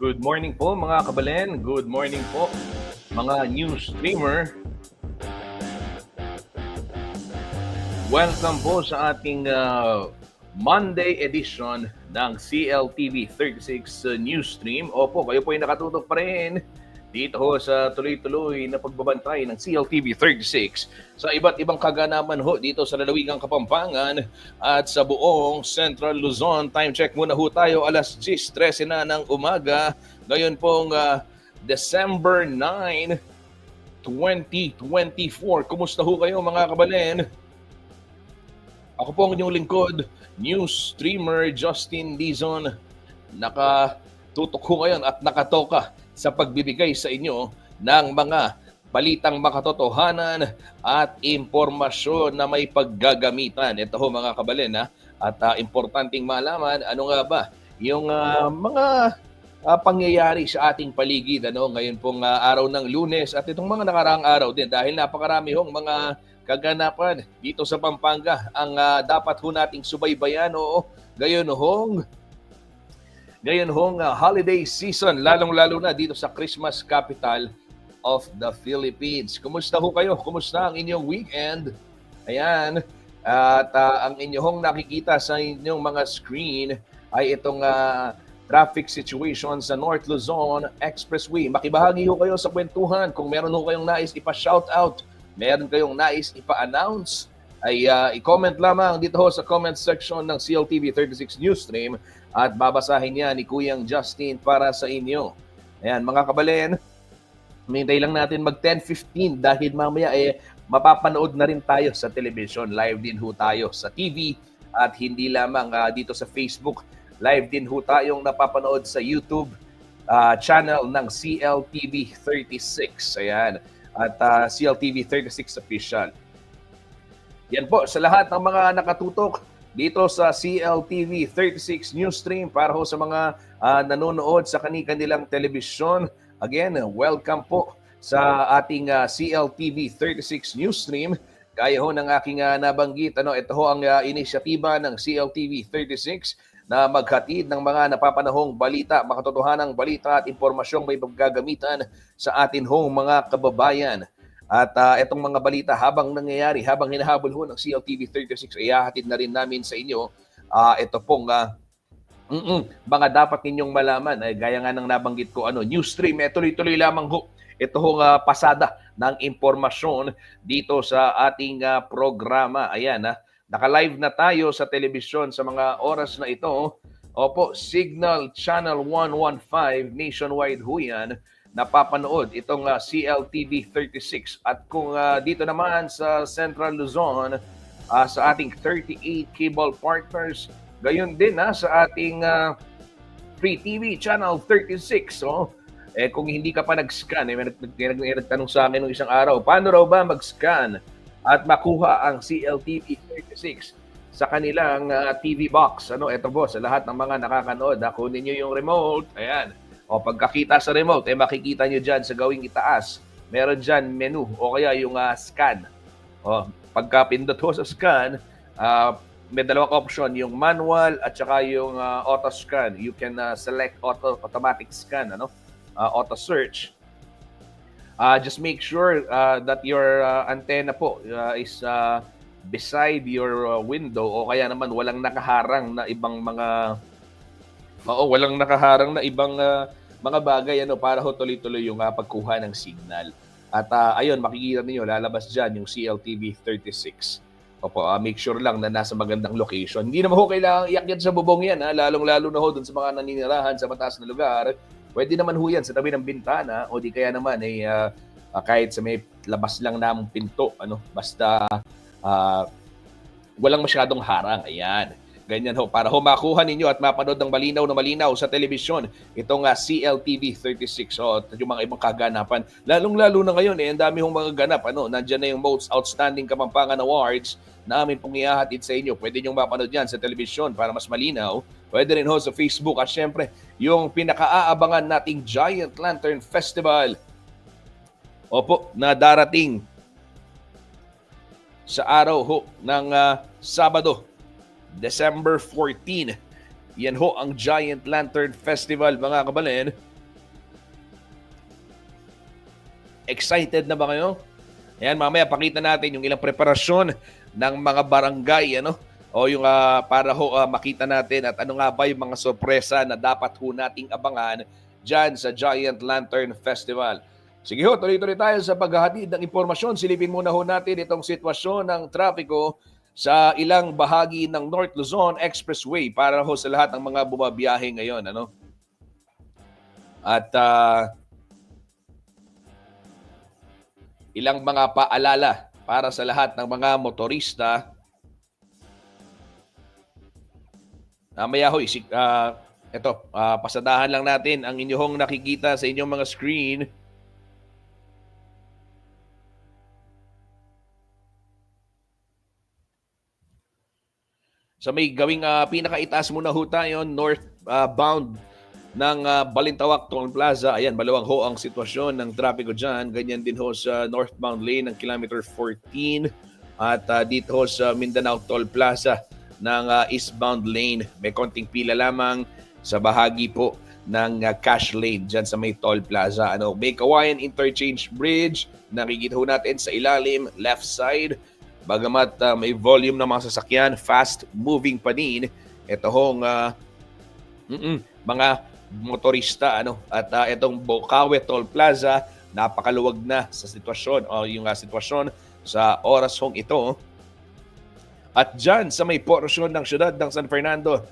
Good morning po mga kabalen. Good morning po mga news streamer. Welcome po sa ating Monday edition ng CLTV 36 News Stream. Opo, kayo po ay nakatutok pa rin dito ho sa tuloy-tuloy na pagbabantay ng CLTV 36 sa iba't ibang kaganapan ho dito sa lalawigang Kapampangan at sa buong Central Luzon. Time check muna ho tayo, alas 10:13 na ng umaga. Ngayon pong December 9, 2024. Kumusta ho kayo mga kabalen? Ako po ang inyong lingkod, news streamer Justin Dizon. Nakatutok ho ngayon at nakatoka sa pagbibigay sa inyo ng mga balitang makatotohanan at impormasyon na may paggagamitan. Ito ho mga kabalen at importanteng malaman ano nga ba yung mga pangyayari sa ating paligid ngayon pong araw ng Lunes at itong mga nakaraang araw din dahil napakarami hong mga kaganapan dito sa Pampanga ang dapat ho nating subaybayan Ngayon hong holiday season, lalong-lalo na dito sa Christmas capital of the Philippines. Kumusta ho kayo? Kumusta ang inyong weekend? Ayan. At ang inyong nakikita sa inyong mga screen ay itong traffic situation sa North Luzon Expressway. Makibahagi ho kayo sa kwentuhan. Kung meron ho kayong nais ipa-shoutout, meron kayong nais ipa-announce, ay i-comment lamang dito ho sa comment section ng CLTV 36 Newsstream at babasahin niya ni Kuyang Justin para sa inyo. Ayan mga kabalen, hintay lang natin mag 10:15 dahil mamaya mapapanood na rin tayo sa television. Live din ho tayo sa TV at hindi lamang dito sa Facebook. Live din ho tayong napapanood sa YouTube channel ng CLTV 36. Ayan. At CLTV 36 Official. Yan po sa lahat ng mga nakatutok dito sa CLTV 36 Newsstream para ho sa mga nanonood sa kanilang telebisyon. Again, welcome po sa ating CLTV 36 Newsstream. Gaya ho ng aking nabanggit, ito ho ang inisyatiba ng CLTV 36 na maghatid ng mga napapanahong balita, makatotohanang balita at impormasyong may paggagamitan sa atin hong mga kababayan. At itong mga balita habang nangyayari, habang hinahabol ho ng CLTV 36, ay hahatid na rin namin sa inyo ito pong mga dapat ninyong malaman. Gaya nga ng nabanggit ko, news stream, tuloy-tuloy lamang ho. Ito hong pasada ng impormasyon dito sa ating programa. Ayan, naka-live na tayo sa telebisyon sa mga oras na ito. Opo, Signal Channel 115, nationwide ho yan. Napapanood itong CLTV 36. At kung dito naman sa Central Luzon, sa ating 38 cable partners, gayon din sa ating Free TV Channel 36. Kung hindi ka pa nag-scan, may nagtanong sa akin nung isang araw, paano raw ba mag-scan at makuha ang CLTV 36 sa kanilang TV box? Ito po, sa lahat ng mga nakakanood, kunin nyo yung remote. Ayan. O pagkakita sa remote, makikita nyo dyan sa gawing itaas. Meron dyan menu o kaya yung scan. O pagkapindot ho sa scan, may dalawang option, yung manual at saka yung auto scan. You can select automatic scan, auto search. Just make sure that your antenna po is beside your window o kaya naman walang nakaharang na ibang mga mga bagay para ho tuloy-tuloy yung pagkuha ng signal. At ayun, makikita niyo lalabas diyan yung CLTV 36. Opo, make sure lang na nasa magandang location. Hindi naman ho kailangang iakyat sa bubong yan, lalong-lalo na ho dun sa mga naninirahan sa mataas na lugar. Pwede naman ho yan sa tabi ng bintana o di kaya naman kahit sa may labas lang namang pinto, basta walang masyadong harang. Ayan. Ganyan ho, para ho makuha ninyo at mapanood ng malinaw na malinaw sa telebisyon itong CLTV 36. At yung mga ibang kaganapan. Lalong-lalo na ngayon, ang dami hong mga ganap. Nandyan na yung Most Outstanding Kapampangan Awards na amin pong ihahatid sa inyo. Pwede nyo mapanood yan sa telebisyon para mas malinaw. Pwede rin ho sa Facebook. At syempre, yung pinaka-aabangan nating Giant Lantern Festival. Opo, na darating sa araw ho ng Sabado, December 14. Yan ho ang Giant Lantern Festival, mga kabalen. Excited na ba kayo? Ayan, mamaya pakita natin yung ilang preparasyon ng mga barangay, ano? O yung para makita natin at ano nga ba yung mga sorpresa na dapat ho nating abangan dyan sa Giant Lantern Festival. Sige ho, tuloy-tuloy tayo sa paghahatid ng impormasyon. Silipin muna ho natin itong sitwasyon ng trapiko sa ilang bahagi ng North Luzon Expressway para ho sa lahat ng mga bumabiyahe ngayon. Ano? At ilang mga paalala para sa lahat ng mga motorista. Mamaya ho, pasadahan lang natin ang inyong nakikita sa inyong mga screen. Sa may gawing pinakaitaas muna ho tayo, northbound ng Balintawak Toll Plaza. Ayan, maluwang ho ang sitwasyon ng trapiko dyan. Ganyan din ho sa northbound lane ng kilometer 14 at dito ho sa Mindanao Toll Plaza ng eastbound lane. May konting pila lamang sa bahagi po ng cash lane dyan sa may toll plaza. May Kawayan Interchange Bridge. Nakikita ho natin sa ilalim, left side. Bagamat may volume ng mga sasakyan, fast moving pa din. Ito hong mga motorista. At itong Bocaue Toll Plaza, napakaluwag na sa sitwasyon o yung sitwasyon sa oras hong ito. At dyan sa may porsyon ng syudad ng San Fernando,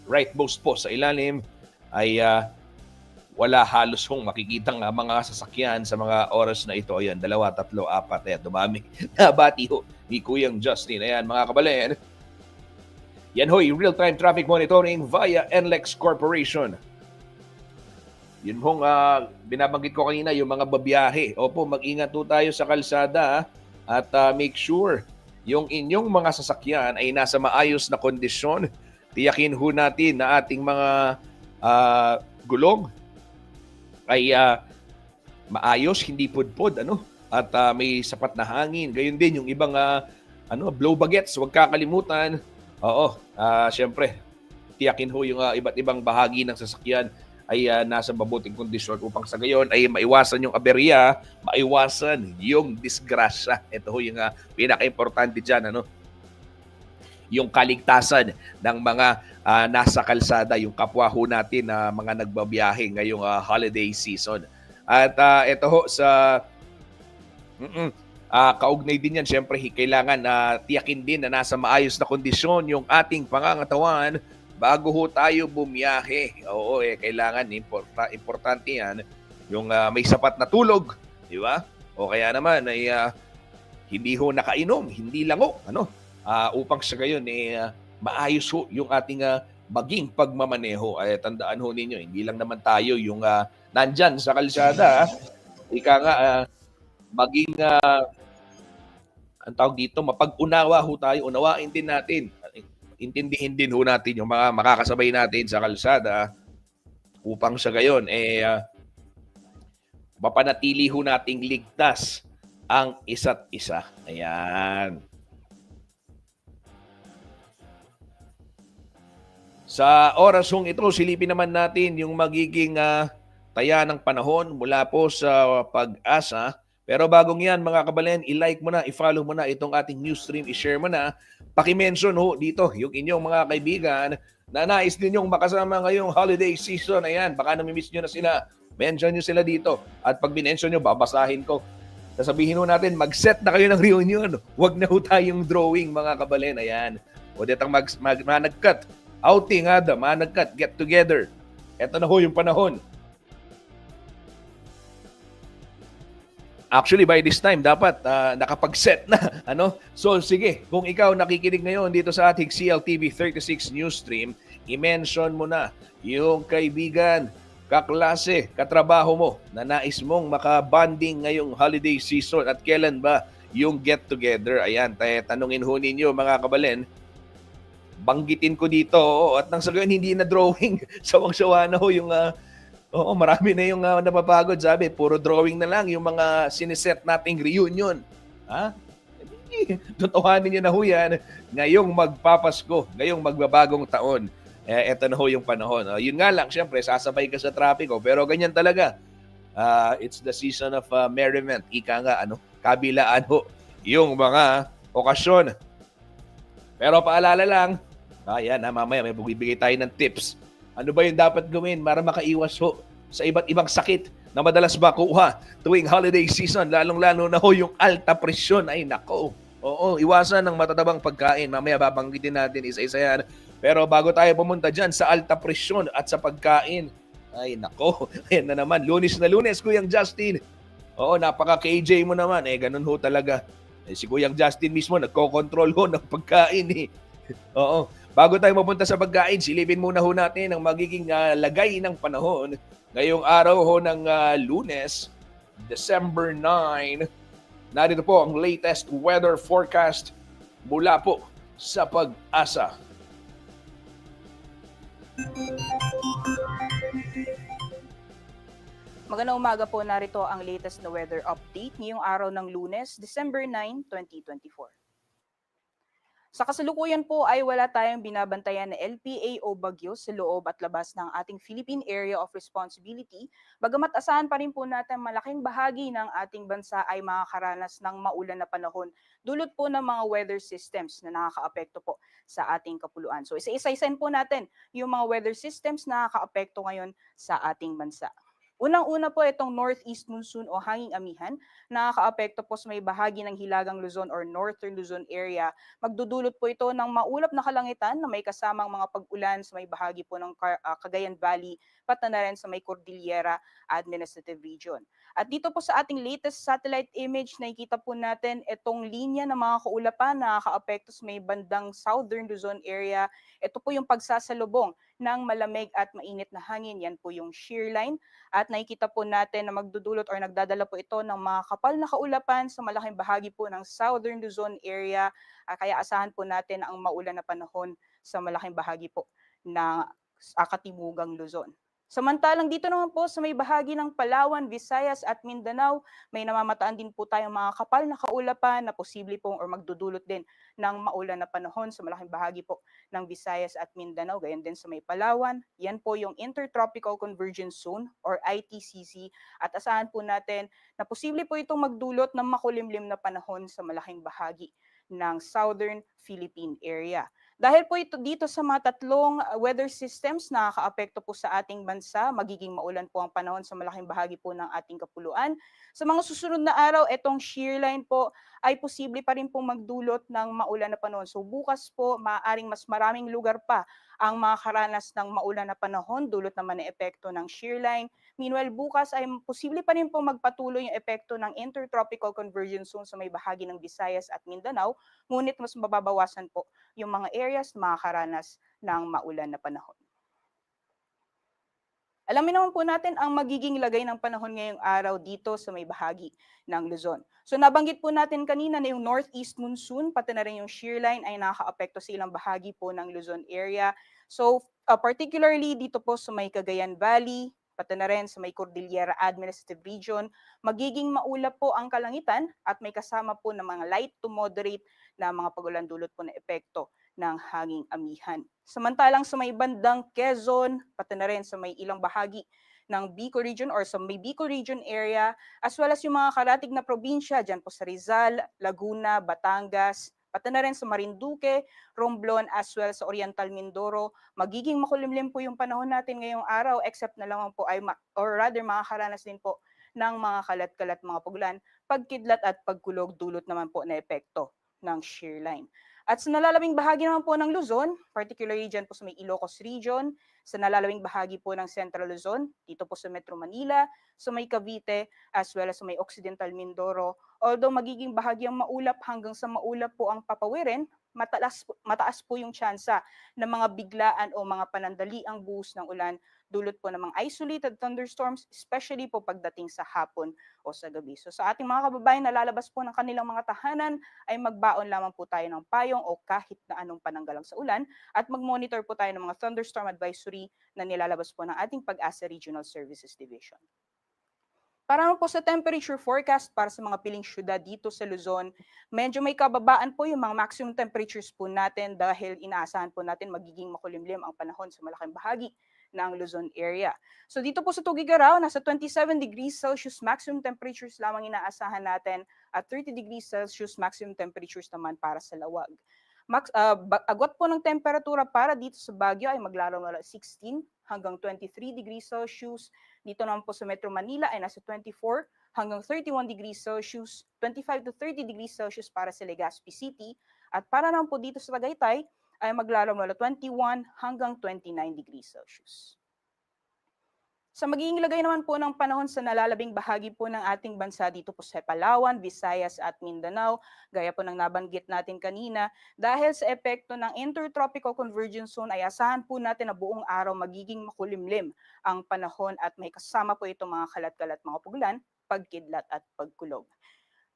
rightmost po sa ilalim ay wala halos hong makikitang mga sasakyan sa mga oras na ito. Ayan, 2, 3, 4, ayan, dumami. Nabati ho ni Kuyang Justin. Ayan, mga kabalen, yan ho'y real-time traffic monitoring via NLEX Corporation. Yun hong binabanggit ko kanina, yung mga babiyahe. Opo, mag-ingat po tayo sa kalsada at make sure yung inyong mga sasakyan ay nasa maayos na kondisyon. Tiyakin ho natin na ating mga gulong ay maayos, hindi pudpod, at may sapat na hangin. Gayon din yung ibang blow bagets, huwag kakalimutan. Siyempre, tiyakin ho yung iba't ibang bahagi ng sasakyan ay nasa mabuting kondisyon upang sa gayon ay maiwasan yung aberya, maiwasan yung disgrasya. Ito ho yung pinaka-importante dyan, yung kaligtasan ng mga nasa kalsada, yung kapwa ho natin na mga nagbabiyahe ngayong holiday season. At ito ho sa kaugnay din yan, syempre kailangan tiyakin din na nasa maayos na kondisyon yung ating pangangatawan bago ho tayo bumiyahe. Oo, kailangan, importante yan, yung may sapat na tulog, di ba? O kaya naman ay hindi ho nakainom, hindi lango, upang sa gayon maayos ho yung ating maging pagmamaneho. Ay tandaan ho ninyo, hindi lang naman tayo yung nandyan sa kalsada, ika nga maging ang tawag dito, mapag-unawa ho tayo, unawain din natin. Intindihin din ho natin yung mga makakasabay natin sa kalsada upang sa gayon mapanatili ho nating ligtas ang isa't isa. Ayan. Sa oras hong ito, silipin naman natin yung magiging taya ng panahon mula po sa Pag-asa. Pero bagong yan, mga kabalen, i-like mo na, i-follow mo na itong ating news stream, i-share mo na. Paki-mention ho dito yung inyong mga kaibigan na nais ninyong makasama ngayong holiday season. Ayan, baka namimiss nyo na sila. Mention nyo sila dito. At pag binention nyo, babasahin ko. Sasabihin ho natin, mag-set na kayo ng reunion. Huwag na ho tayong drawing, mga kabalen. Ayan. O ditang managkat. Outing, managkat, get together. Eto na ho yung panahon. Actually, by this time, dapat nakapag-set na. So, sige, kung ikaw nakikinig ngayon dito sa ating CLTV 36 News Stream, i-mention mo na yung kaibigan, kaklase, katrabaho mo na nais mong makabanding ngayong holiday season at kailan ba yung get-together. Ayan, tanungin ho ninyo mga kabalen. Banggitin ko dito at nang sa gayon hindi na drawing. Sawang-sawa na ho yung marami na yung napapagod. Sabi, puro drawing na lang yung mga siniset nating reunion. Totohanin niyo na ho yan ngayong magpapasko, ngayong magbabagong taon. eto na ho yung panahon. Yun nga lang, syempre, sasabay ka sa trapiko, pero ganyan talaga. It's the season of merriment. Ika nga, kabilaan ho yung mga okasyon. Pero paalala lang, ayan mamaya may bibigay tayo ng tips. Ano ba yung dapat gawin para makaiwas ho sa iba't ibang sakit na madalas makuha tuwing holiday season, lalong-lalo na ho yung alta presyon. Ay nako, oo, iwasan ng matatabang pagkain. Mamaya babanggitin natin isa-isa yan. Pero bago tayo pumunta dyan sa alta presyon at sa pagkain, ay nako, ayan na naman, Lunes na Lunes, Kuyang Justin. Oo, napaka-KJ mo naman. Ganun ho talaga. Si Kuyang Justin mismo, nagko-control ho ng pagkain eh. Oo. Bago tayo mapunta sa pagkain, silipin muna ho natin ang magiging lagay ng panahon ngayong araw ho ng Lunes, December 9. Narito po ang latest weather forecast mula po sa Pag-asa. Magandang umaga po, narito ang latest na weather update ngayong araw ng Lunes, December 9, 2024. Sa kasalukuyan po ay wala tayong binabantayan na LPA o bagyo sa loob at labas ng ating Philippine Area of Responsibility, bagamat asahan pa rin po natin malaking bahagi ng ating bansa ay makakaranas ng maulan na panahon dulot po ng mga weather systems na nakakaapekto po sa ating kapuluan. So isa-isayin po natin yung mga weather systems na nakakaapekto ngayon sa ating bansa. Unang-una po itong northeast monsoon o hanging amihan, nakakaapekto po sa may bahagi ng Hilagang Luzon or Northern Luzon area. Magdudulot po ito ng maulap na kalangitan na may kasamang mga pag-ulan sa may bahagi po ng Cagayan Valley, pati na rin sa may Cordillera Administrative Region. At dito po sa ating latest satellite image, nakikita po natin itong linya ng mga kaulapan na nakakaapekto sa may bandang Southern Luzon area. Ito po yung pagsasalubong ng malamig at mainit na hangin. Yan po yung shear line. At nakikita po natin na magdudulot or nagdadala po ito ng mga kapal na kaulapan sa malaking bahagi po ng Southern Luzon area. Kaya asahan po natin ang maulan na panahon sa malaking bahagi po ng Katimugang Luzon. Samantalang dito naman po sa may bahagi ng Palawan, Visayas at Mindanao, may namamataan din po tayong mga kapal na kaulapan na posible pong or magdudulot din ng maulan na panahon sa malaking bahagi po ng Visayas at Mindanao, gayon din sa may Palawan. Yan po yung Intertropical Convergence Zone or ITCZ at asahan po natin na posible po itong magdulot ng makulimlim na panahon sa malaking bahagi ng Southern Philippine area. Dahil po ito dito sa mga tatlong weather systems na nakakaapekto po sa ating bansa, magiging maulan po ang panahon sa malaking bahagi po ng ating kapuluan. Sa mga susunod na araw, itong shear line po ay posible pa rin pong magdulot ng maulan na panahon. So bukas po, maaaring mas maraming lugar pa ang makakaranas ng maulan na panahon, dulot naman ng epekto ng shear line. Meanwhile, bukas ay posible pa rin pong magpatuloy yung epekto ng Intertropical Convergence Zone sa may bahagi ng Visayas at Mindanao, ngunit mas mababawasan po yung mga areas na makakaranas ng maulan na panahon. Alamin naman po natin ang magiging lagay ng panahon ngayong araw dito sa may bahagi ng Luzon. So nabanggit po natin kanina na yung northeast monsoon, pati na rin yung shear line ay nakakaapekto sa ilang bahagi po ng Luzon area. So particularly dito po sa may Cagayan Valley, pati na rin sa may Cordillera Administrative Region, magiging maulap po ang kalangitan at may kasama po ng mga light to moderate na mga pagulan dulot po na epekto ng hanging amihan. Samantalang sa may bandang Quezon, pati na rin sa may ilang bahagi ng Bicol region or sa may Bicol region area, as well as yung mga karatig na probinsya, dyan po sa Rizal, Laguna, Batangas, pati na rin sa Marinduque, Romblon, as well sa Oriental Mindoro, magiging makulimlim po yung panahon natin ngayong araw, except na lang po ay, or rather makakaranas din po ng mga kalat-kalat mga pagulan, pagkidlat at pagkulog dulot naman po na epekto ng shear line. At sa nalalabing bahagi naman po ng Luzon, particularly dyan po sa may Ilocos region, sa nalalabing bahagi po ng Central Luzon, dito po sa Metro Manila, sa may Cavite, as well as sa may Occidental Mindoro, although magiging bahagyang maulap hanggang sa maulap po ang papawirin, mataas po yung tsansa ng mga biglaan o mga panandaliang buhos ng ulan dulot po ng mga isolated thunderstorms, especially po pagdating sa hapon o sa gabi. So sa ating mga kababayan na lalabas po ng kanilang mga tahanan, ay magbaon lamang po tayo ng payong o kahit na anong pananggalang sa ulan at mag-monitor po tayo ng mga thunderstorm advisory na nilalabas po ng ating Pag-asa Regional Services Division. Para naman po sa temperature forecast para sa mga piling syudad dito sa Luzon, medyo may kababaan po yung mga maximum temperatures po natin dahil inaasahan po natin magiging makulimlim ang panahon sa malaking bahagi ng Luzon area. So dito po sa Tugigaraw, nasa 27 degrees Celsius maximum temperatures lamang inaasahan natin at 30 degrees Celsius maximum temperatures naman para sa Lawag. Agwat po ng temperatura para dito sa Baguio ay maglalaro 16 hanggang 23 degrees Celsius. Dito naman po sa Metro Manila ay nasa 24 hanggang 31 degrees Celsius, 25 to 30 degrees Celsius para sa Legazpi City. At para naman po dito sa Tagaytay ay maglalaro 21 hanggang 29 degrees Celsius. Sa magiging lagay naman po ng panahon sa nalalabing bahagi po ng ating bansa dito po sa Palawan, Visayas at Mindanao, gaya po ng nabanggit natin kanina, dahil sa epekto ng Intertropical Convergence Zone ay asahan po natin na buong araw magiging makulimlim ang panahon at may kasama po itong mga kalat-kalat mga pugulan, pagkidlat at pagkulog.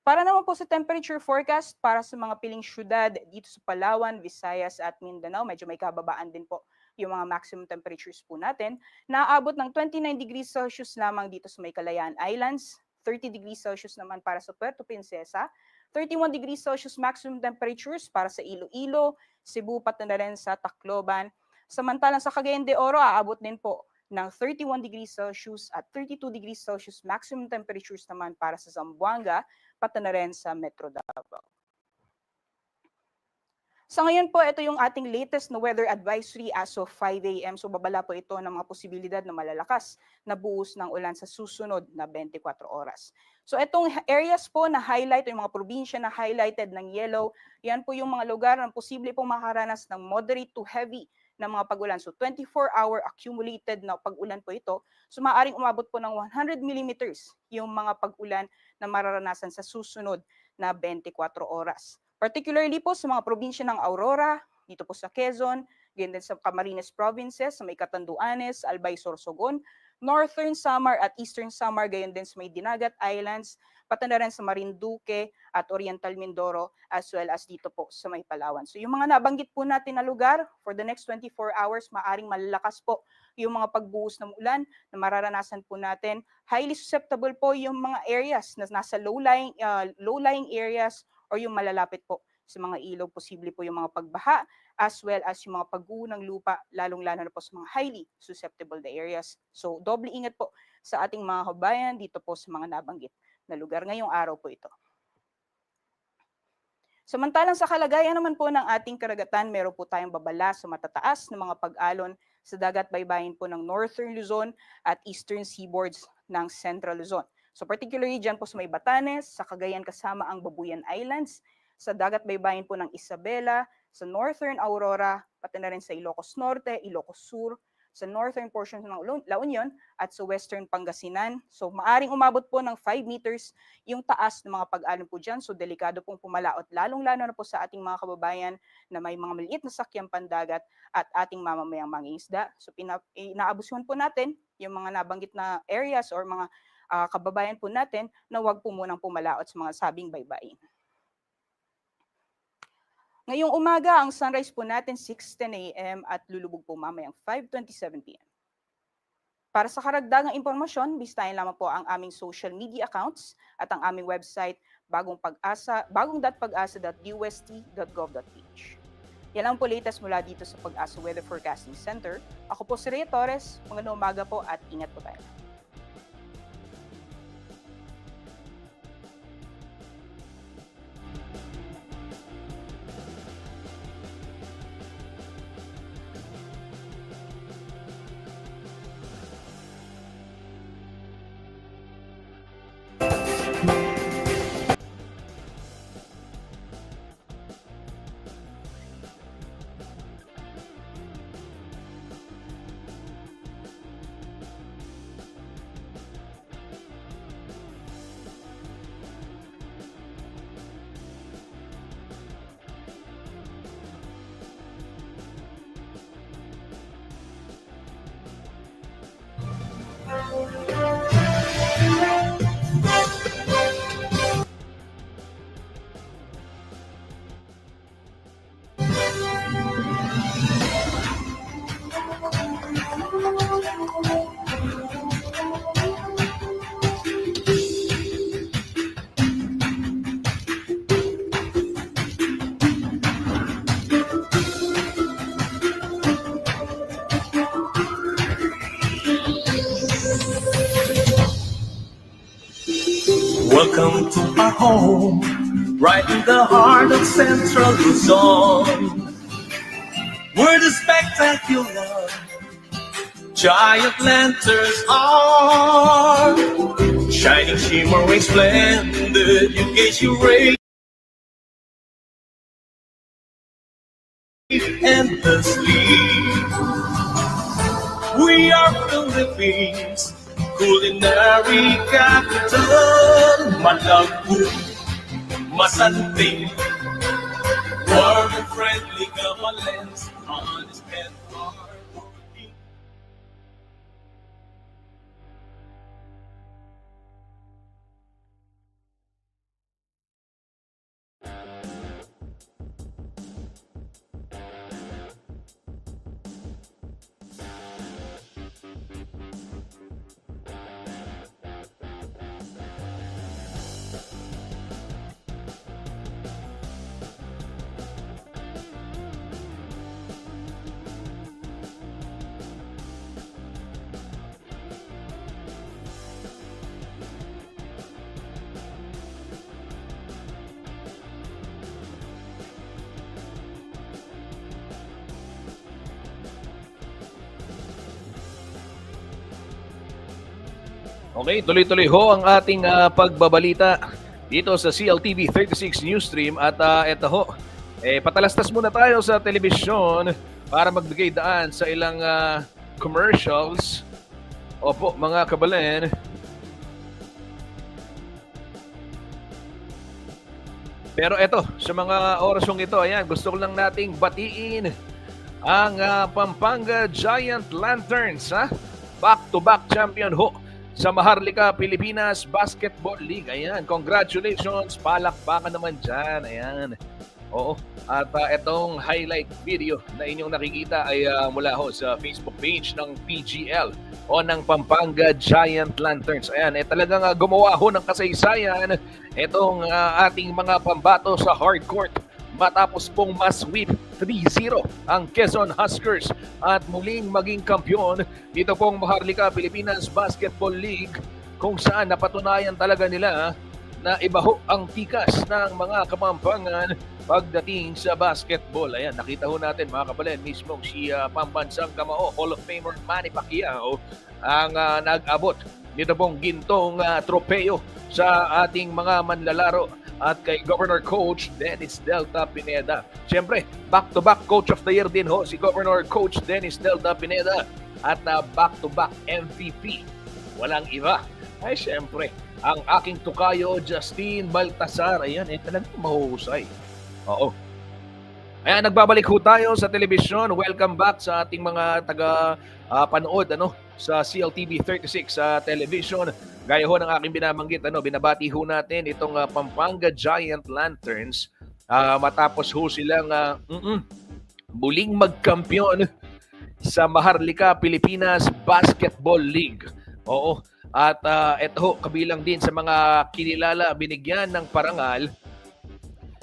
Para naman po sa temperature forecast para sa mga piling syudad dito sa Palawan, Visayas at Mindanao, medyo may kababaan din po yung mga maximum temperatures po natin, naaabot ng 29 degrees Celsius lamang dito sa may Kalayaan Islands, 30 degrees Celsius naman para sa Puerto Princesa, 31 degrees Celsius maximum temperatures para sa Iloilo, Cebu, pati na rin sa Tacloban. Samantalang sa Cagayan de Oro, aabot din po ng 31 degrees Celsius at 32 degrees Celsius maximum temperatures naman para sa Zamboanga, pati na rin sa Metro Davao. Sa ngayon po, ito yung ating latest na weather advisory as of 5 a.m. So babala po ito ng mga posibilidad na malalakas na buhos ng ulan sa susunod na 24 oras. So itong areas po na highlight, yung mga probinsya na highlighted ng yellow, yan po yung mga lugar na posible pong makaranas ng moderate to heavy na mga pag-ulan. So 24-hour accumulated na pag-ulan po ito. So maaaring umabot po ng 100 millimeters yung mga pag-ulan na mararanasan sa susunod na 24 oras. Particularly po sa mga probinsya ng Aurora, dito po sa Quezon, ganyan din sa Camarines Provinces, sa may Catanduanes, Albay, Sorsogon, Northern Samar at Eastern Samar, gayon din sa may Dinagat Islands, pati na rin sa Marinduque at Oriental Mindoro, as well as dito po sa may Palawan. So yung mga nabanggit po natin na lugar, for the next 24 hours, maaring malalakas po yung mga pagbuhos ng ulan na mararanasan po natin. Highly susceptible po yung mga areas na nasa low-lying areas or yung malalapit po sa mga ilog, posible po yung mga pagbaha, as well as yung mga pagguho ng lupa, lalong-lalo na po sa mga highly susceptible na areas. So, doble ingat po sa ating mga kabayan dito po sa mga nabanggit na lugar ngayong araw po ito. Samantalang sa kalagayan naman po ng ating karagatan, meron po tayong babala sa matataas na mga pag-alon sa dagat baybayin po ng Northern Luzon at Eastern Seaboards ng Central Luzon. So particularly dyan po sa may Batanes, sa Cagayan kasama ang Babuyan Islands, sa dagat baybayin po ng Isabela, sa Northern Aurora, pati na rin sa Ilocos Norte, Ilocos Sur, sa northern portion ng La Union at sa western Pangasinan. So maaring umabot po ng 5 meters yung taas ng mga pag-alon po dyan. So delikado pong pumalaot, lalong-lalo na po sa ating mga kababayan na may mga maliit na sakyang pandagat at ating mamamayang mangingisda. So inaabusuhan po natin yung mga nabanggit na areas or mga kababayan po natin na huwag po munang pumalaot sa mga sabing baybayin. Ngayong umaga, ang sunrise po natin 6:10 a.m. at lulubog po mamayang 5:27 p.m. Para sa karagdagang impormasyon, bisitahin lamang po ang aming social media accounts at ang aming website bagong.pag-asa.dust.gov.ph. Yan lang po latest mula dito sa Pag-asa Weather Forecasting Center. Ako po si Rhea Torres. Magandang umaga po at ingat po tayo. Welcome to our home, right in the heart of Central Luzon, where the spectacular giant lanterns are shining, shimmering, splendid. You gaze your rays endlessly. We are Philippines, culinary capital. Malambot, masanting, warm and friendly, gamalens, honest and hardworking. Okay, tuloy-tuloy ho ang ating pagbabalita dito sa CLTV 36 Newsstream at eto ho, patalastas muna tayo sa telebisyon para magbigay daan sa ilang commercials. Opo, mga kabalen. Pero eto, sa mga orasong ito, ayan, gusto ko lang nating batiin ang Pampanga Giant Lanterns, ha? Back-to-back champion ho sa Maharlika Pilipinas Basketball League. Ayan, congratulations. Palakpakan naman dyan. Ayan. Oo. At itong highlight video na inyong nakikita ay mula ho sa Facebook page ng PGL o ng Pampanga Giant Lanterns. Ayan, talagang gumawa ho ng kasaysayan itong ating mga pambato sa hardcourt matapos pong ma-sweep 3-0 ang Quezon Huskers at muling maging kampyon dito pong Maharlika Pilipinas Basketball League, kung saan napatunayan talaga nila na iba ho ang tikas ng mga Kapampangan pagdating sa basketball. Ayan, nakita ho natin mga kabalen, mismo si Pambansang Kamao Hall of Famer Manny Pacquiao ang nag-abot nito pong gintong tropeo sa ating mga manlalaro at kay Governor Coach Dennis Delta Pineda. Siyempre, back-to-back Coach of the Year din ho si Governor Coach Dennis Delta Pineda at back-to-back MVP. Walang iba. Ay, siyempre, ang aking tukayo Justine Baltasar. Ayan, talagang mahuhusay. Oo. Ayan, nagbabalik ho tayo sa telebisyon. Welcome back sa ating mga taga-panood sa CLTV 36 sa television. Gaya ho ng aking binabanggit, binabati ho natin itong Pampanga Giant Lanterns matapos ho silang muling magkampiyon sa Maharlika Pilipinas Basketball League. Oo. At ito ho, kabilang din sa mga kinilala, binigyan ng parangal.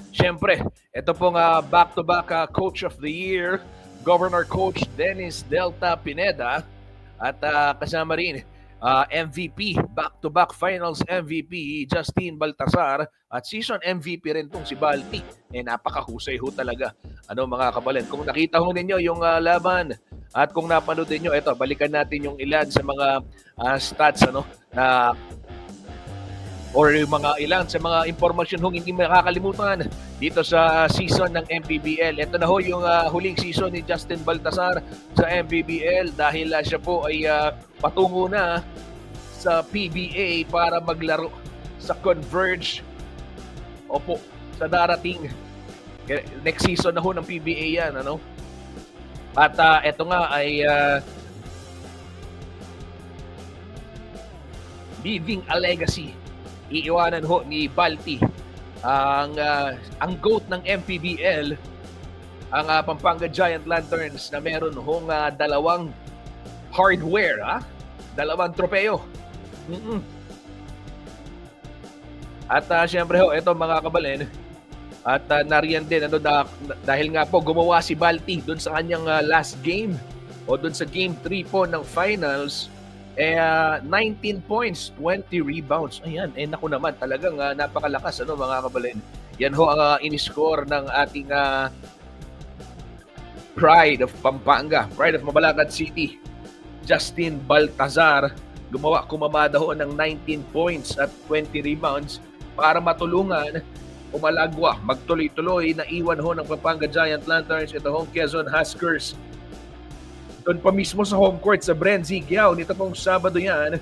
Siyempre, ito pong back-to-back Coach of the Year, Governor Coach Dennis Delta Pineda, at kasama rin MVP, back-to-back Finals MVP Justine Baltasar, at season MVP rin tong si Balti. Napakahusay ho talaga. Mga kabalen, kung nakita ho ninyo yung laban at kung napanood niyo, ito, balikan natin yung ilan sa mga stats na or yung mga ilan sa mga impormasyon hong hindi makakalimutan dito sa season ng MPBL. Ito na ho yung huling season ni Justin Baltasar sa MPBL dahil siya po ay patungo na sa PBA para maglaro sa Converge. Opo, sa darating next season na ho ng PBA yan. At ito nga ay leaving a legacy. Iiwanan ho ni Balti ang GOAT ng MPBL, ang Pampanga Giant Lanterns, na meron hong dalawang hardware, dalawang tropeo. At syempre ho, ito mga kabalen, at nariyan din dahil nga po gumawa si Balti doon sa kanyang last game o doon sa game 3 po ng finals. 19 points, 20 rebounds. Ayan, naku naman, talagang napakalakas, ano, mga kabalin. Yan ho ang in-score ng ating Pride of Pampanga, Pride of Mabalacat City. Justin Baltazar, kumamada ho ng 19 points at 20 rebounds para matulungan umalagwa, magtuloy-tuloy na iwan ho ng Pampanga Giant Lanterns ito hong Quezon Huskers. Doon pa mismo sa home court sa Brenzy Giao, nito pong Sabado yan,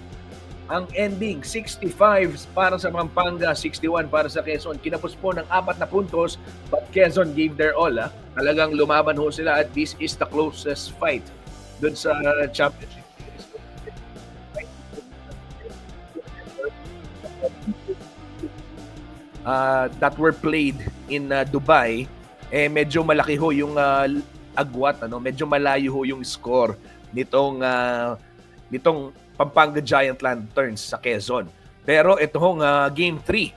ang ending 65 para sa Pampanga, 61 para sa Quezon. Kinapos po ng 4 na puntos, but Quezon gave their all. Talagang lumaban ho sila at this is the closest fight doon sa championship. That were played in Dubai, medyo malaki ho yung agwat, ano, medyo malayo ho yung score nitong Pampanga Giant Lanterns sa Quezon. Pero ito hong game 3,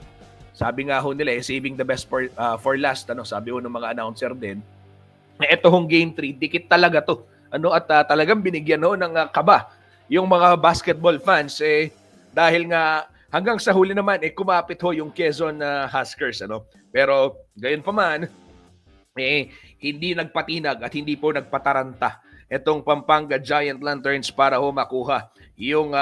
sabi nga ho nila, saving the best for last, ano, sabi ho ng mga announcer din. Ito hong game 3, dikit talaga to. Ano, at talagang binigyan ho ng kaba yung mga basketball fans, dahil nga hanggang sa huli naman kumapit ho yung Quezon Huskers, ano. Pero gayon pa man, hindi nagpatinag at hindi po nagpataranta itong Pampanga Giant Lanterns para ho makuha yung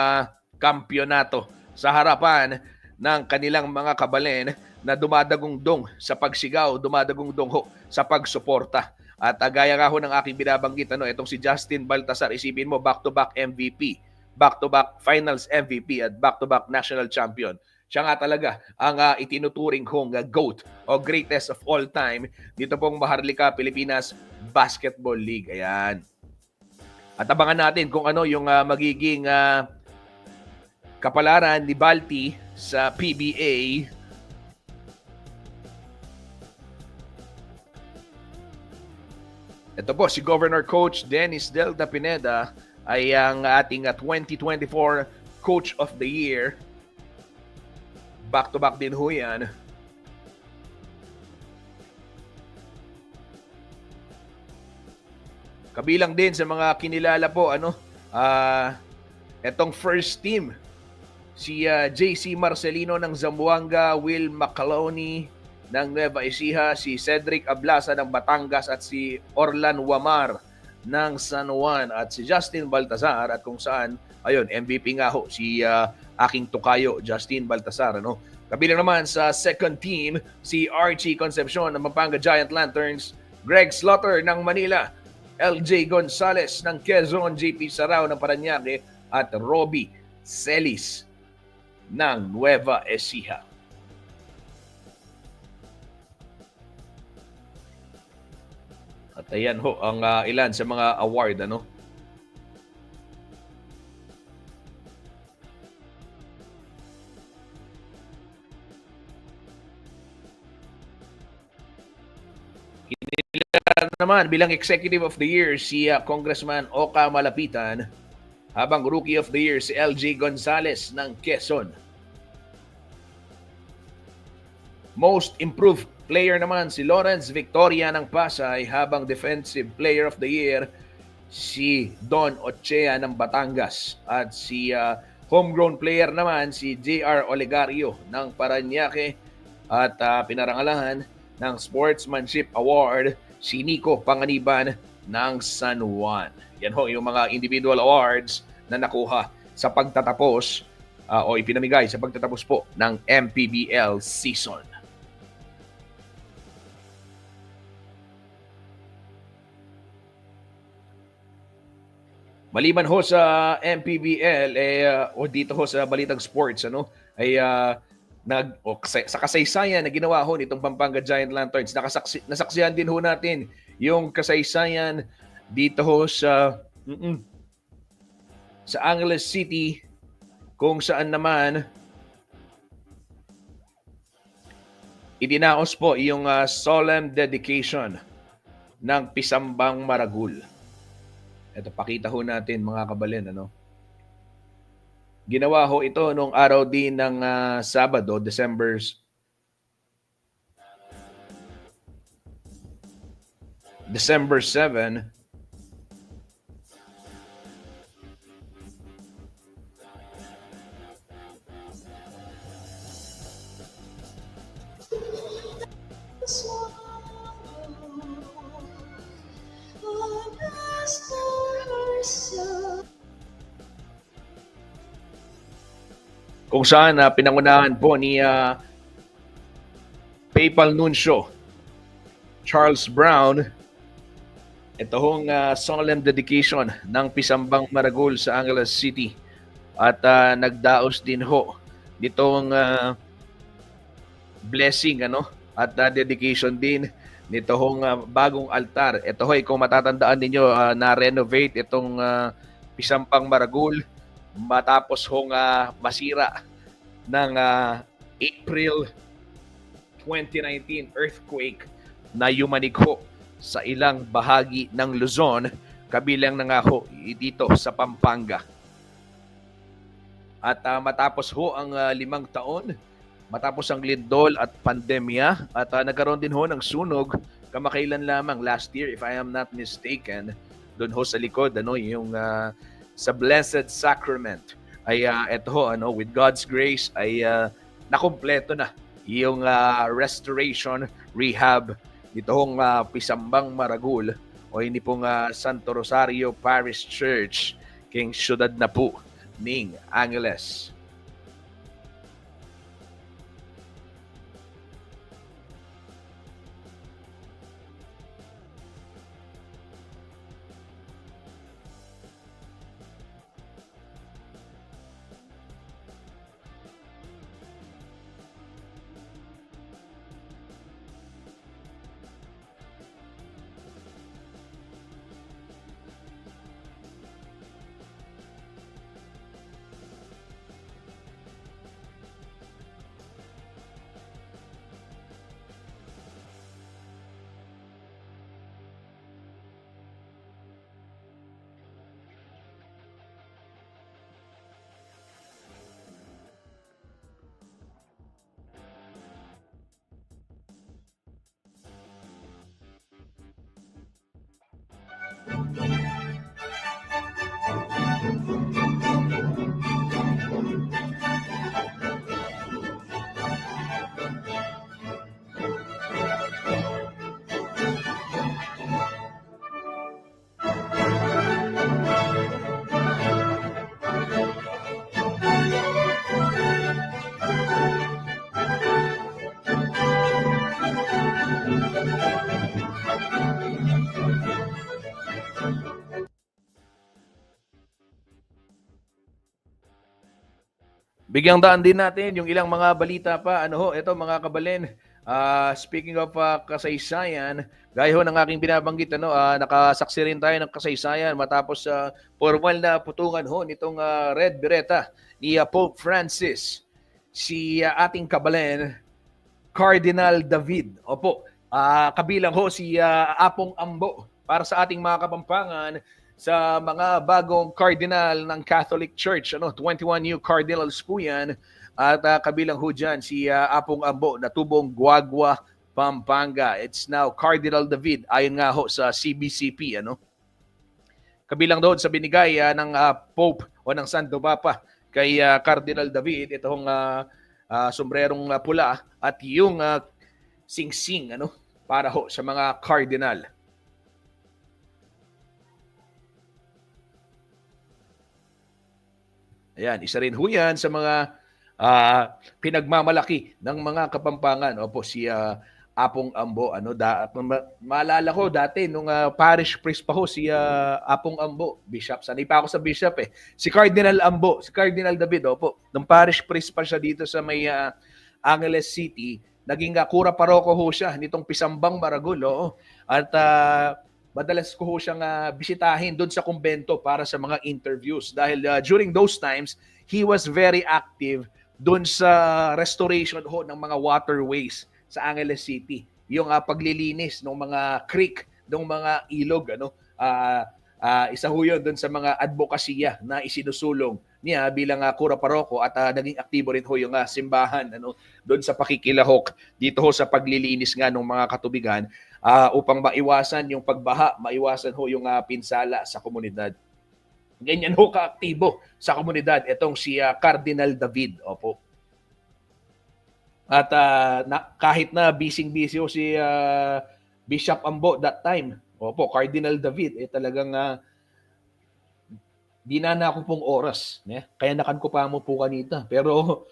kampyonato sa harapan ng kanilang mga kabalen na dumadagungdong sa pagsigaw, dumadagungdong ho sa pagsuporta. At gaya nga ho ng aking binabanggit, ano, itong si Justin Baltazar, isipin mo, back-to-back MVP, back-to-back finals MVP at back-to-back national champion. Siya nga talaga ang itinuturing kong GOAT o greatest of all time dito pong Maharlika Pilipinas Basketball League. Ayan. At abangan natin kung ano yung magiging kapalaran ni Balti sa PBA. Ito po, si Governor Coach Dennis Delta Pineda ay ang ating 2024 Coach of the Year. Back-to-back din ho yan. Kabilang din sa mga kinilala po, ano, etong first team, si JC Marcelino ng Zamboanga, Will Macaloni ng Nueva Ecija, si Cedric Ablasa ng Batangas at si Orlan Wamar ng San Juan at si Justin Baltazar at kung saan, ayun, MVP nga ho, si aking tukayo, Justin Baltazar, ano. Kabilang naman sa second team, si Archie Concepcion ng Pampanga Giant Lanterns, Greg Slaughter ng Manila, LJ Gonzalez ng Quezon, JP Sarao ng Parañaque at Robbie Celis ng Nueva Ecija. At ayan ho ang ilan sa mga award, ano. Kinilala naman bilang Executive of the Year si Congressman Oka Malapitan, habang Rookie of the Year si LJ Gonzalez ng Quezon. Most Improved Player naman si Lawrence Victoria ng Pasay, habang Defensive Player of the Year si Don Ochea ng Batangas. At si Homegrown Player naman si JR Olegario ng Parañaque, at pinarangalahan ng Sportsmanship Award si Nico Panganiban ng San Juan. Yan ho yung mga individual awards na nakuha sa pagtatapos o ipinamigay sa pagtatapos po ng MPBL season. Maliban ho sa MPBL o dito ho sa Balitang Sports, ano, ay sa kasaysayan na ginawa ho nitong Pampanga Giant Lanterns, nasaksihan din ho natin yung kasaysayan dito ho sa Angeles City, kung saan naman idinaos po yung solemn dedication ng Pisambang Maragul. Ito, pakita ho natin mga kabalin, ano. Ginawa ho ito nung araw din ng Sabado, December 7. kung saan pinangunahan po ni Papal Nuncio Charles Brown ito hong solemn dedication ng Pisambang Maragul sa Angeles City. At nagdaos din ho nitong blessing at dedication din nito hong bagong altar. Ito ho'y kung matatandaan ninyo na-renovate itong Pisambang Maragul matapos hong masira ng April 2019 earthquake na yumanig ho sa ilang bahagi ng Luzon, kabilang na nga ho dito sa Pampanga. At matapos ho ang 5 taon, matapos ang lindol at pandemya, at nagkaroon din ho ng sunog kamakailan lamang last year, if I am not mistaken, doon ho sa likod, yung sa Blessed Sacrament. Ay eto ho, with God's grace, ay nakompleto na yung restoration, rehab, itong Pisambang Maragul o hindi pong Santo Rosario Parish Church, King Siyudad na po ning Angeles. Bigyang daan din natin yung ilang mga balita pa. Ito mga kabalen. Speaking of kasaysayan, gaya ho ng aking binabanggit, nakasaksi rin tayo ng kasaysayan matapos formal na putungan ho nitong Red Bereta ni Pope Francis. Si ating kabalen, Cardinal David. Opo, kabilang ho si Apong Ambo para sa ating mga Kapampangan sa mga bagong cardinal ng Catholic Church. 21 new cardinals po yan. At kabilang ho dyan si Apong Ambo na tubong Guagua, Pampanga. It's now Cardinal David ayon nga ho sa CBCP. Kabilang doon sa binigay ng Pope o ng Santo Papa kay Cardinal David, itong sombrerong pula at yung sing-sing para ho sa mga cardinal. Ayan, isa rin ho yan sa mga pinagmamalaki ng mga Kapampangan. Opo, si Apong Ambo. Maalala ko dati, nung parish priest pa ho, si Apong Ambo, bishop. Sanay pa ako sa bishop eh. Si Cardinal Ambo, si Cardinal David, opo. Nung parish priest pa siya dito sa may Angeles City, naging kura paroko ho siya nitong Pisambang Maragul. At madalas ko ho siyang bisitahin doon sa kumbento para sa mga interviews dahil during those times, he was very active doon sa restoration ho ng mga waterways sa Angeles City. Yung paglilinis ng mga creek, ng mga ilog. Isa ho yun doon sa mga advokasya na isinusulong niya bilang kura paroko at naging aktibo rin ho yung simbahan doon sa pakikilahok dito ho sa paglilinis nga ng mga katubigan upang maiwasan yung pagbaha, maiwasan ho yung pinsala sa komunidad. Ganyan ho kaaktibo sa komunidad itong si Cardinal David. Opo. At kahit na busy-busy ho si Bishop Ambo that time, opo, Cardinal David talagang dinana ko pong oras. Kaya nakan ko pa mo po kanita. Pero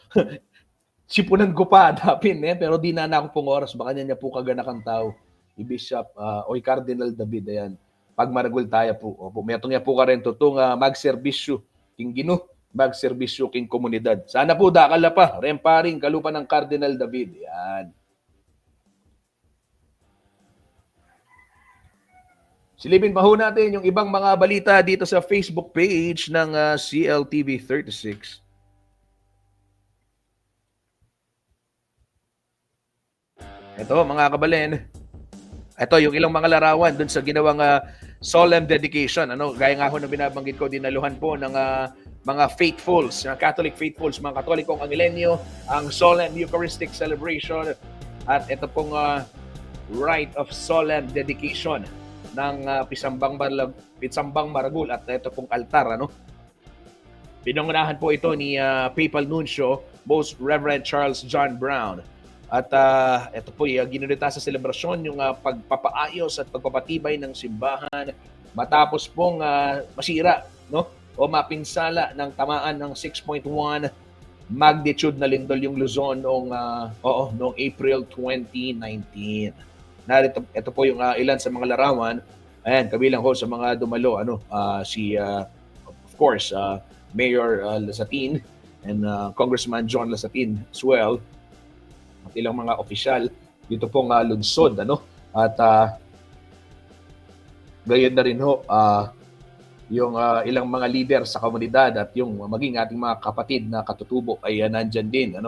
sipunan ko pa dapin. Pero dinana ko pong oras. Baka niya po kaganakan tao. I-Bishop o Cardinal David. Ayan. Pag maragul tayo po. Opo, metong niya po ka rin tutong magserbisyo. King Gino. Magserbisyo king komunidad. Sana po dakala pa. Remparing kalupa ng Cardinal David. Ayan. Silipin pa ho natin yung ibang mga balita dito sa Facebook page ng CLTV 36. Ito mga kabalen. Ito yung ilang mga larawan dun sa ginawang solemn dedication. Gaya nga ho na binabanggit ko, dinaluhan po ng mga faithfuls, Catholic faithfuls, mga Katolikong Angilenyo, ang solemn Eucharistic celebration at ito pong rite of solemn dedication ng Pisambang Maragul at ito pong altar. Pinangunahan po ito ni Papal Nuncio, Most Reverend Charles John Brown. At ito po ginunita sa selebrasyon yung pagpapaayos at pagpapatibay ng simbahan matapos pong masira o mapinsala ng tamaan ng 6.1 magnitude na lindol yung Luzon noong April 2019. Ito po yung ilan sa mga larawan. Ayan, kabilang ho sa mga dumalo, of course, Mayor Lasatin and Congressman John Lasatin as well. At ilang mga opisyal dito pong lungsod. At gayon na rin ho, yung ilang mga leader sa komunidad at yung maging ating mga kapatid na katutubo ay nandyan din.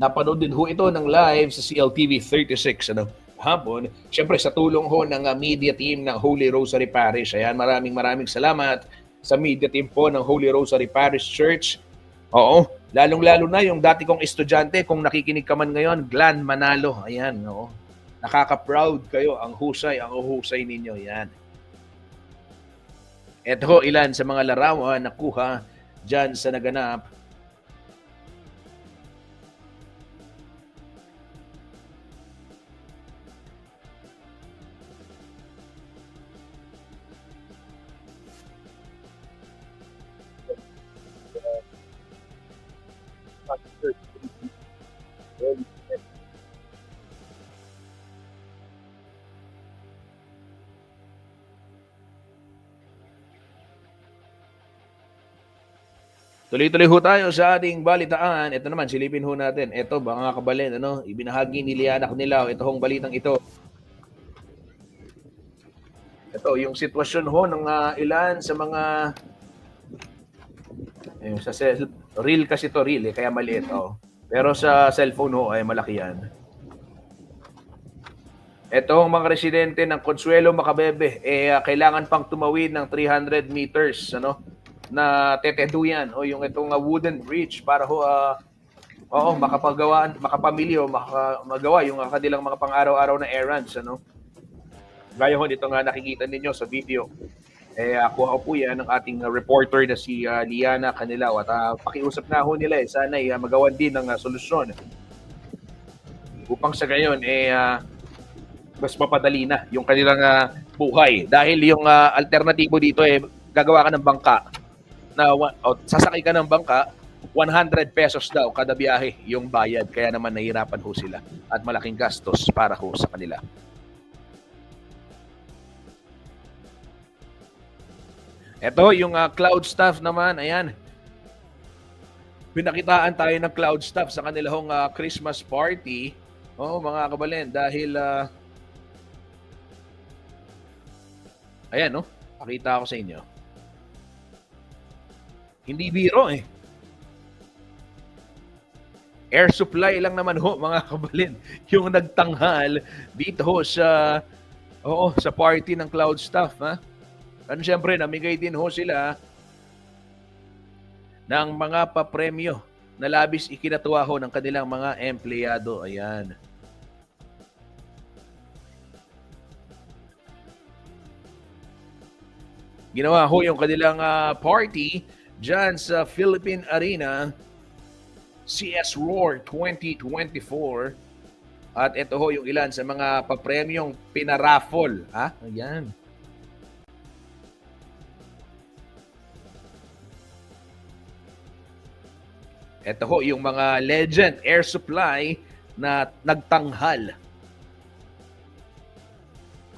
Napanood din ho ito ng live sa CLTV 36 hapon. Siyempre sa tulong ho ng media team ng Holy Rosary Parish. Ayan, maraming salamat sa media team po ng Holy Rosary Parish Church. Oo, lalong-lalo na yung dati kong estudyante, kung nakikinig ka man ngayon, Glan Manalo. Ayan, nakaka-proud kayo, ang uhusay ninyo. Ayan. Ito ho ilan sa mga larawan na kuha dyan sa naganap. Tuloy-tuloy ho tayo sa ating balitaan. Ito naman, silipin ho natin. Ito, mga kabalen, ibinahagi ni Liana Canilaw, ito hong balitang ito. Ito, yung sitwasyon ho ng ilan sa mga sa reel kasi to reel, kaya maliit. Pero sa cellphone ho, ay malaki yan. Ito ang mga residente ng Consuelo Macabebe, kailangan pang tumawid ng 300 meters, na teteduyan o yung itong wooden bridge para makapamilyo, magawa yung kanilang mga pang-araw-araw na errands. Gaya ho dito nga nakikita ninyo sa video. Kuha po yan ng ating reporter na si Liana Canilaw at pakiusap na ho nila sana magawan din ng solusyon upang sa gayon mas mapadali na yung kanilang buhay. Dahil yung alternatibo dito gagawa ka ng bangka na sasakay ka ng bangka, 100 pesos daw kada biyahe yung bayad. Kaya naman nahihirapan ho sila at malaking gastos para ho sa kanila. Ito yung cloud staff naman, ayan. Pinakitaan tayo ng cloud staff sa kanilang Christmas party. Mga kabalen, dahil ayan, pakita ko sa inyo. Hindi biro Air supply lang naman ho, mga kabalin, yung nagtanghal dito ho sa party ng cloud staff. Siyempre, namigay din ho sila ng mga papremyo na labis ikinatuwa ho ng kanilang mga empleyado. Ayan. ginawa ho yung kanilang party dyan sa Philippine Arena, CS Roar 2024. At ito ho yung ilan sa mga papremyong pinaraffle. Ayan. Ito ho yung mga Legend Air Supply na nagtanghal.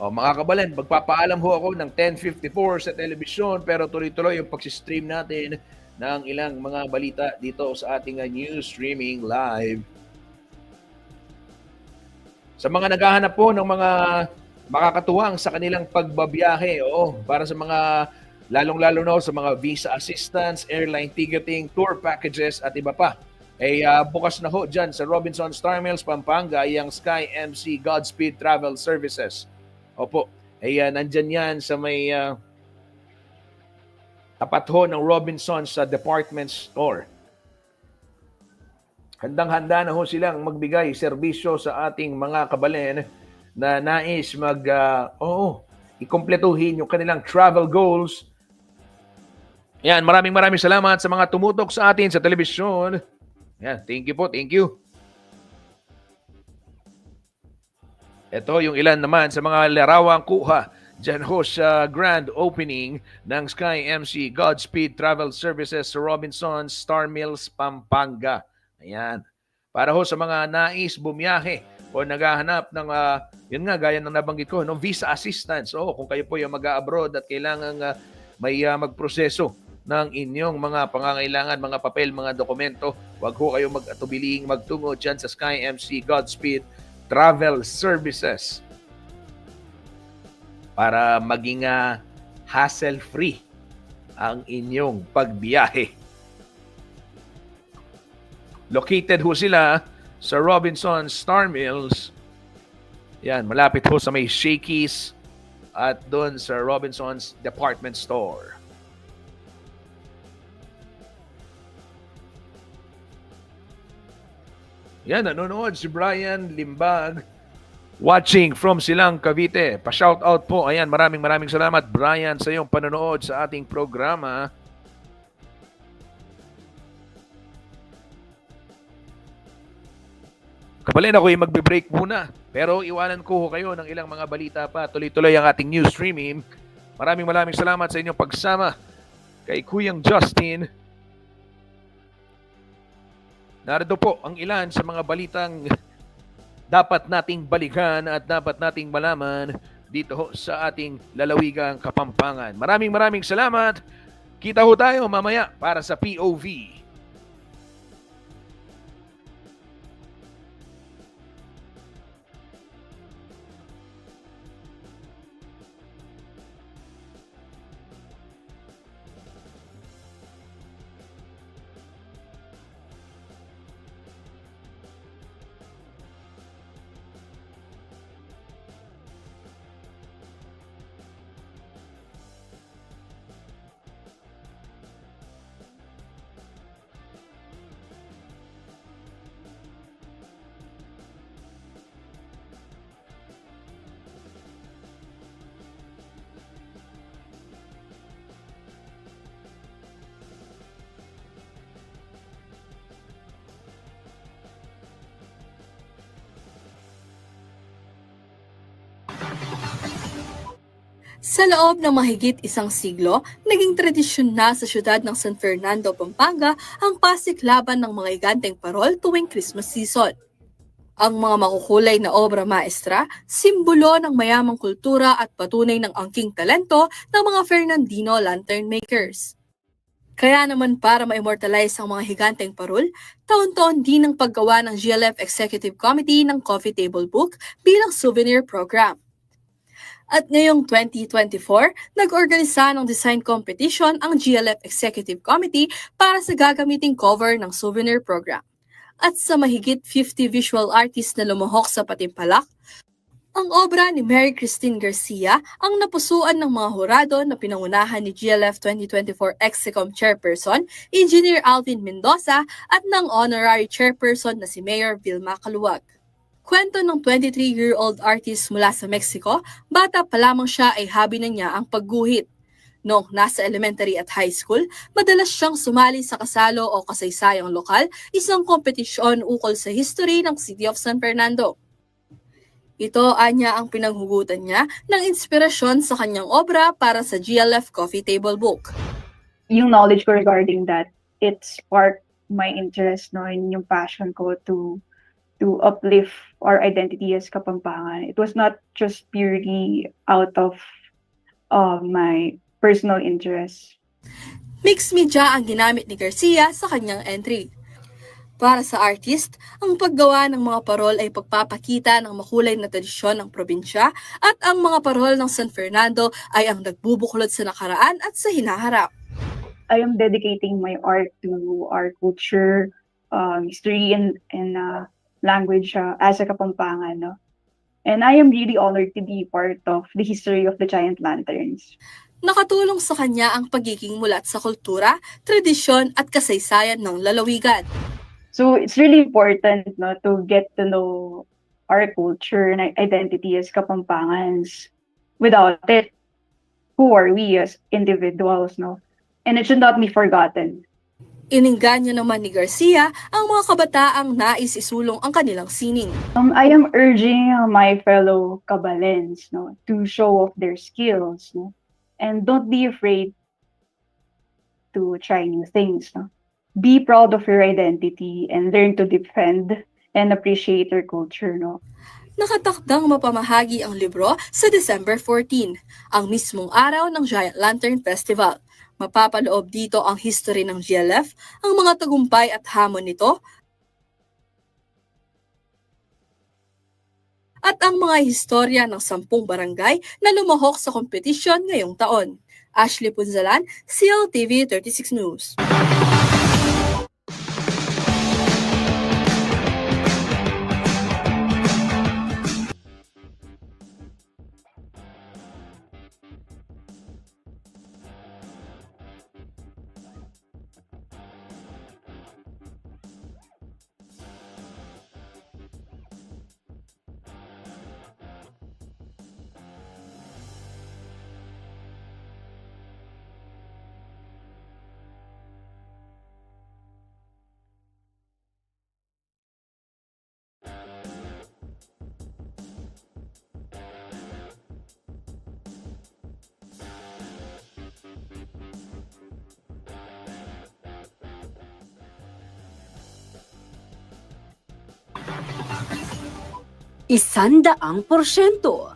Mga kabalan, magpapaalam ho ako ng 10:54 sa telebisyon, pero tuloy-tuloy yung pagsistream natin ng ilang mga balita dito sa ating news streaming live. Sa mga naghahanap po ng mga makakatuwang sa kanilang pagbabiyahe, para sa mga lalong-lalo na sa mga visa assistance, airline ticketing, tour packages at iba pa, bukas na ho dyan sa Robinson Star Mills, Pampanga, yung Sky MC Godspeed Travel Services. Opo, nandyan yan sa may tapat ho ng Robinson sa department store. Handang-handa na ho silang magbigay serbisyo sa ating mga kabalen na nais ikumpletuhin yung kanilang travel goals. Yan, maraming salamat sa mga tumutok sa atin sa telebisyon. Yan, thank you po, thank you. Ito yung ilan naman sa mga larawang kuha dyan ho sa grand opening ng Sky MC Godspeed Travel Services sa Robinson Star Mills, Pampanga. Ayan. Para ho sa mga nais bumiyahe o naghahanap ng, yun nga, gaya ng nabanggit ko, visa assistance. Kung kayo po yung mag-abroad at kailangan may magproseso ng inyong mga pangangailangan, mga papel, mga dokumento, huwag ho kayo mag-atubiling magtungo dyan sa Sky MC Godspeed Travel Services para maging hassle-free ang inyong pagbiyahe. Located ho sila sa Robinson Star Mills. Yan, malapit ho sa may Shakey's at doon sa Robinson's Department Store. Yan, nanonood si Brian Limbag watching from Silang, Cavite. Pa-shoutout po. Ayan, maraming salamat Brian sa iyong panonood sa ating programa. Kabalin, ako'y magbe-break muna. Pero iwanan ko kayo ng ilang mga balita pa. Tuloy-tuloy ang ating news streaming. Maraming salamat sa inyong pagsama kay Kuyang Justin. Narito po ang ilan sa mga balitang dapat nating balikan at dapat nating malaman dito ho sa ating lalawigang Kapampangan. Maraming salamat. Kita ho tayo mamaya para sa POV. Sa loob ng mahigit isang siglo, naging tradisyon na sa siyudad ng San Fernando, Pampanga ang pasiklaban ng mga higanteng parol tuwing Christmas season. Ang mga makukulay na obra maestra, simbolo ng mayamang kultura at patunay ng angking talento ng mga Fernandino lantern makers. Kaya naman para ma-immortalize ang mga higanteng parol, taon-taon din ang paggawa ng GLF Executive Committee ng Coffee Table Book bilang souvenir program. At ngayong 2024, nag-organisa ng design competition ang GLF Executive Committee para sa gagamiting cover ng souvenir program. At sa mahigit 50 visual artists na lumuhok sa patimpalak, ang obra ni Mary Christine Garcia ang napusuan ng mga hurado na pinangunahan ni GLF 2024 Execom Chairperson, Engineer Alvin Mendoza at ng Honorary Chairperson na si Mayor Vilma Caluwag. Kwento ng 23-year-old artist mula sa Mexico, bata pa lamang siya ay hobby na niya ang pagguhit. Noong nasa elementary at high school, madalas siyang sumali sa kasalo o kasaysayang lokal, isang kompetisyon ukol sa history ng City of San Fernando. Ito anya ang pinanghugutan niya ng inspirasyon sa kanyang obra para sa GLF Coffee Table Book. Yung knowledge ko regarding that, it sparked my interest, no, in yung passion ko to uplift our identity as Kapampangan. It was not just purely out of my personal interest. Mixed media ang ginamit ni Garcia sa kanyang entry. Para sa artist, ang paggawa ng mga parol ay pagpapakita ng makulay na tradisyon ng probinsya at ang mga parol ng San Fernando ay ang nagbubuklod sa nakaraan at sa hinaharap. I am dedicating my art to our culture, history, and language as a Kapampangan. No? And I am really honored to be part of the history of the Giant Lanterns. Nakatulong sa kanya ang pagiging mulat sa kultura, tradisyon at kasaysayan ng lalawigan. So it's really important, no, to get to know our culture and identity as Kapampangans. Without it, who are we as individuals, no? And it should not be forgotten. Iningganyo naman ni Garcia ang mga kabataang nais isulong ang kanilang sining. I am urging my fellow Kabalens, no, to show off their skills, no, and don't be afraid to try new things. No? Be proud of your identity and learn to defend and appreciate your culture. No? Nakatakdang mapamahagi ang libro sa December 14, ang mismong araw ng Giant Lantern Festival. Mapapaloob dito ang history ng GLF, ang mga tagumpay at hamon nito, at ang mga historya ng 10 barangay na lumahok sa kompetisyon ngayong taon. Ashley Punzalan, CLTV 36 News. Isandaang porsyento.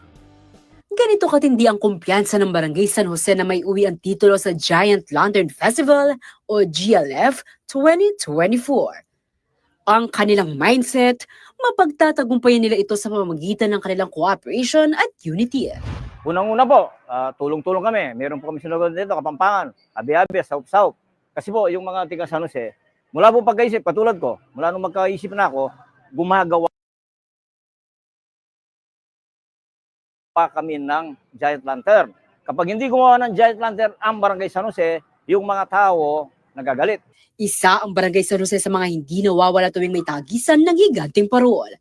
Ganito katindi ang kumpiyansa ng Barangay San Jose na may uwi ang titulo sa Giant Lantern Festival o GLF 2024. Ang kanilang mindset, mapagtatagumpayan nila ito sa pamamagitan ng kanilang cooperation at unity. Unang-una po, tulong-tulong kami. Meron po kami sinugod dito, Kapampangan, Abi-Abi, Saup-Saup. Kasi po, yung mga tiga San Jose, mula po pagkaisip, katulad ko, mula nung magkaisip na ako, gumagawa pa kami ng Giant Lantern. Kapag hindi gumawa ng Giant Lantern ang Barangay San Jose, yung mga tao nagagalit. Isa ang Barangay San Jose sa mga hindi nawawala tuwing may tagisan ng higanting parol.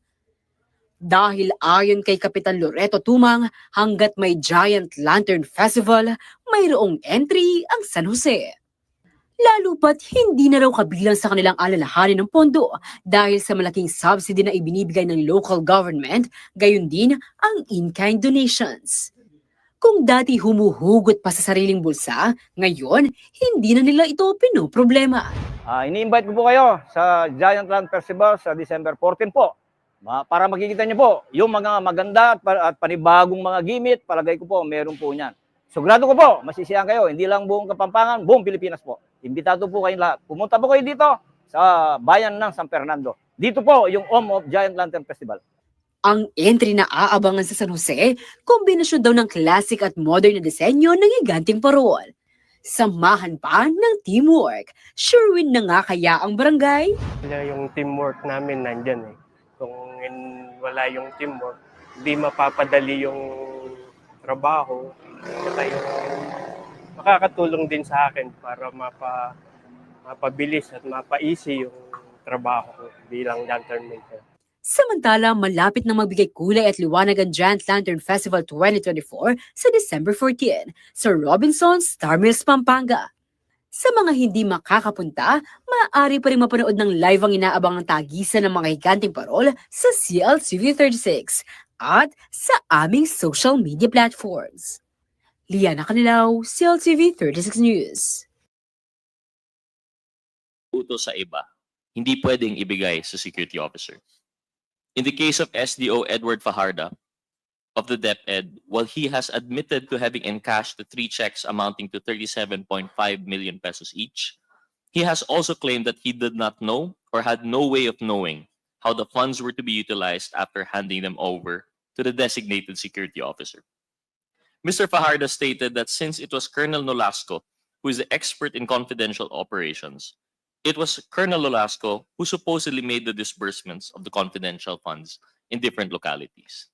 Dahil ayon kay Kapitan Loreto Tumang, hanggat may Giant Lantern Festival, mayroong entry ang San Jose. Lalo pat hindi na raw kabilang sa kanilang alalahanin ng pondo dahil sa malaking subsidy na ibinibigay ng local government, gayon din ang in-kind donations. Kung dati humuhugot pa sa sariling bulsa, ngayon hindi na nila ito pinoproblema. Ini-invite ko po kayo sa Giant Lantern Festival sa December 14 po. Para makikita niyo po yung mga maganda at panibagong mga gimmick, palagay ko po meron po niyan. Sigurado ko po, masisiyahan kayo, hindi lang buong Kapampangan, buong Pilipinas po. Imbitado po kayong lahat. Pumunta po kayo dito sa bayan ng San Fernando. Dito po yung Home of Giant Lantern Festival. Ang entry na aabangan sa San Jose, kombinasyon daw ng classic at modern na disenyo ng higanting parol. Samahan pa ng teamwork. Sure win na nga kaya ang barangay? Yung teamwork namin nandyan eh. Kung wala yung teamwork, hindi mapapadali yung trabaho. Saka yung makakatulong din sa akin para mapabilis at mapa-easy yung trabaho ko bilang lantern maker. Samantala, malapit na magbigay kulay at liwanag ang Giant Lantern Festival 2024 sa December 14 sa Robinsons, Star Mills, Pampanga. Sa mga hindi makakapunta, maaari pa rin mapanood ng live ang inaabang ng tagisan ng mga higanteng parol sa CLTV 36 at sa aming social media platforms. Liana Canilaw, CLTV 36 News. Utos sa iba, hindi pwedeng ibigay sa security officer. In the case of SDO Edward Fajardo of the DepEd, while he has admitted to having encashed the 3 checks amounting to 37.5 million pesos each, he has also claimed that he did not know or had no way of knowing how the funds were to be utilized after handing them over to the designated security officer. Mr. Fajardo stated that since it was Colonel Nolasco who is the expert in confidential operations, it was Colonel Nolasco who supposedly made the disbursements of the confidential funds in different localities.